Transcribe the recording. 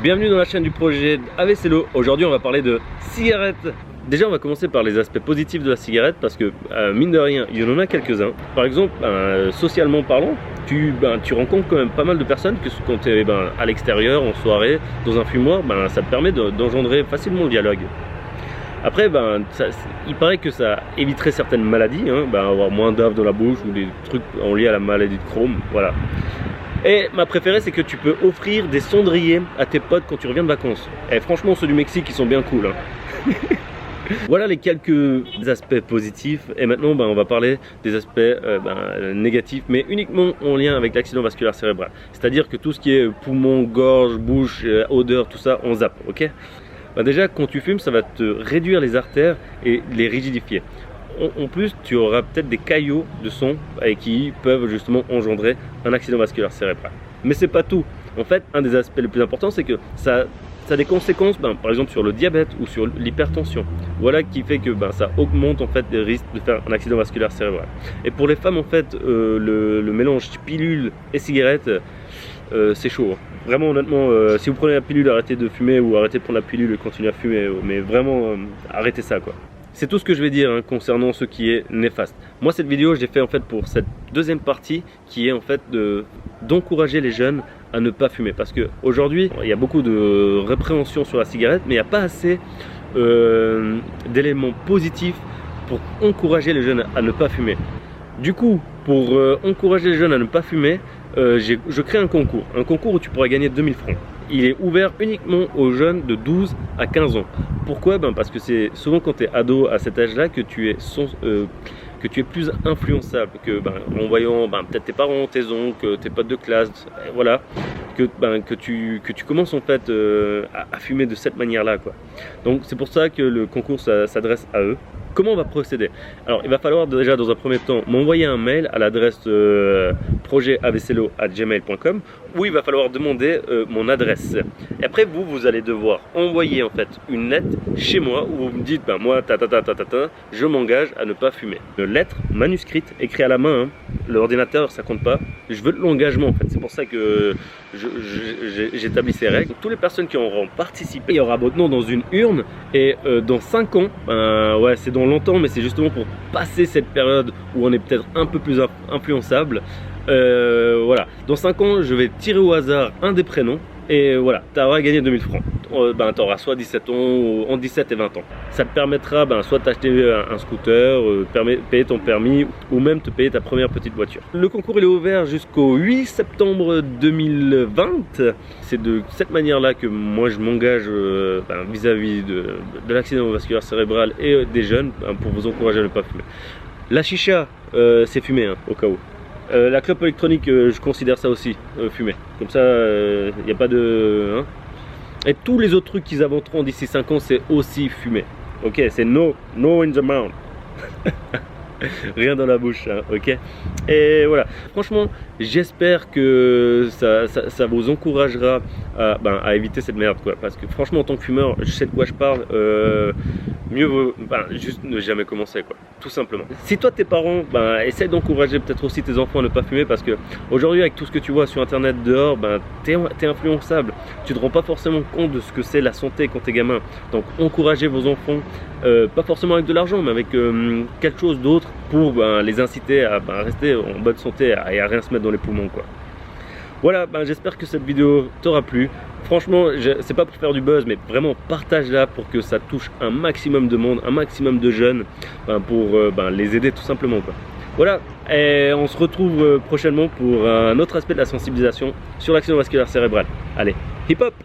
Bienvenue dans la chaîne du projet AVCLO. Aujourd'hui on va parler de cigarettes. Déjà on va commencer par les aspects positifs de la cigarette parce que mine de rien il y en a quelques-uns. Par exemple socialement parlant, tu rencontres quand même pas mal de personnes que quand tu es à l'extérieur, en soirée, dans un fumoir, ça te permet d'engendrer facilement le dialogue. Après, il paraît que ça éviterait certaines maladies, avoir moins d'ave dans la bouche ou des trucs en lien à la maladie de Crohn, voilà. Et ma préférée, c'est que tu peux offrir des cendriers à tes potes quand tu reviens de vacances. Et franchement, ceux du Mexique, ils sont bien cool. Voilà les quelques aspects positifs. Et maintenant, on va parler des aspects négatifs, mais uniquement en lien avec l'accident vasculaire cérébral. C'est-à-dire que tout ce qui est poumon, gorge, bouche, odeur, tout ça, on zappe, ok ? Déjà, quand tu fumes, ça va te réduire les artères et les rigidifier. En plus, tu auras peut-être des caillots de sang qui peuvent justement engendrer un accident vasculaire cérébral. Mais c'est pas tout. En fait, un des aspects les plus importants, c'est que ça a des conséquences, par exemple sur le diabète ou sur l'hypertension. Voilà qui fait que ça augmente en fait les risques de faire un accident vasculaire cérébral. Et pour les femmes, en fait, le mélange pilule et cigarette, c'est chaud. Vraiment, honnêtement, si vous prenez la pilule, arrêtez de fumer, ou arrêtez de prendre la pilule et continuez à fumer. Mais vraiment, arrêtez ça, quoi. C'est tout ce que je vais dire concernant ce qui est néfaste. Moi, cette vidéo, je l'ai fait en fait pour cette deuxième partie qui est en fait d'encourager les jeunes à ne pas fumer. Parce qu'aujourd'hui, il y a beaucoup de répréhension sur la cigarette, mais il n'y a pas assez d'éléments positifs pour encourager les jeunes à ne pas fumer. Du coup, pour encourager les jeunes à ne pas fumer, je crée un concours où tu pourras gagner 2000 francs. Il est ouvert uniquement aux jeunes de 12 à 15 ans. Pourquoi ? Parce que c'est souvent quand tu es ado à cet âge-là que tu es plus influençable, en voyant peut-être tes parents, tes oncles, tes potes de classe, voilà, que tu commences en fait à fumer de cette manière-là, quoi. Donc c'est pour ça que le concours s'adresse à eux. Comment on va procéder? Alors il va falloir déjà dans un premier temps m'envoyer un mail à l'adresse projetvclo@gmail.com où il va falloir demander mon adresse. Et après vous allez devoir envoyer en fait une lettre chez moi où vous me dites moi je m'engage à ne pas fumer. Une lettre manuscrite écrite à la main, l'ordinateur ça compte pas. Je veux de l'engagement en fait, c'est pour ça que j'établis ces règles. Donc, toutes les personnes qui auront participé, il y aura votre nom dans une urne et dans 5 ans, ouais c'est dans longtemps mais c'est justement pour passer cette période où on est peut-être un peu plus influençable. Voilà, dans 5 ans je vais tirer au hasard un des prénoms et voilà, tu auras gagné 2000 francs. Tu auras soit 17 ans ou entre 17 et 20 ans. Ça te permettra soit d'acheter un scooter, payer ton permis ou même te payer ta première petite voiture. Le concours il est ouvert jusqu'au 8 septembre 2020. C'est de cette manière-là que moi je m'engage vis-à-vis de l'accident vasculaire cérébral et des jeunes pour vous encourager à ne pas fumer. La chicha, c'est fumé au cas où. La clope électronique, je considère ça aussi fumé. Comme ça, il n'y a pas de... Et tous les autres trucs qu'ils inventeront d'ici 5 ans, c'est aussi fumé. Ok, c'est no in the mouth. Rien dans la bouche, ok. Et voilà, franchement, j'espère que ça vous encouragera à éviter cette merde, quoi. Parce que franchement, en tant que fumeur, je sais de quoi je parle. Mieux vaut juste ne jamais commencer, quoi. Tout simplement. Si toi, tes parents, essaie d'encourager peut-être aussi tes enfants à ne pas fumer, parce que aujourd'hui, avec tout ce que tu vois sur internet dehors, t'es influençable. Tu te rends pas forcément compte de ce que c'est la santé quand t'es gamin. Donc, encouragez vos enfants, pas forcément avec de l'argent, mais avec quelque chose d'autre pour les inciter à rester en bonne santé et à rien se mettre dans les poumons, quoi. Voilà, j'espère que cette vidéo t'aura plu. Franchement, c'est pas pour faire du buzz, mais vraiment partage-la pour que ça touche un maximum de monde, un maximum de jeunes, pour les aider tout simplement, quoi. Voilà, et on se retrouve prochainement pour un autre aspect de la sensibilisation sur l'accident vasculaire cérébral. Allez, hip hop!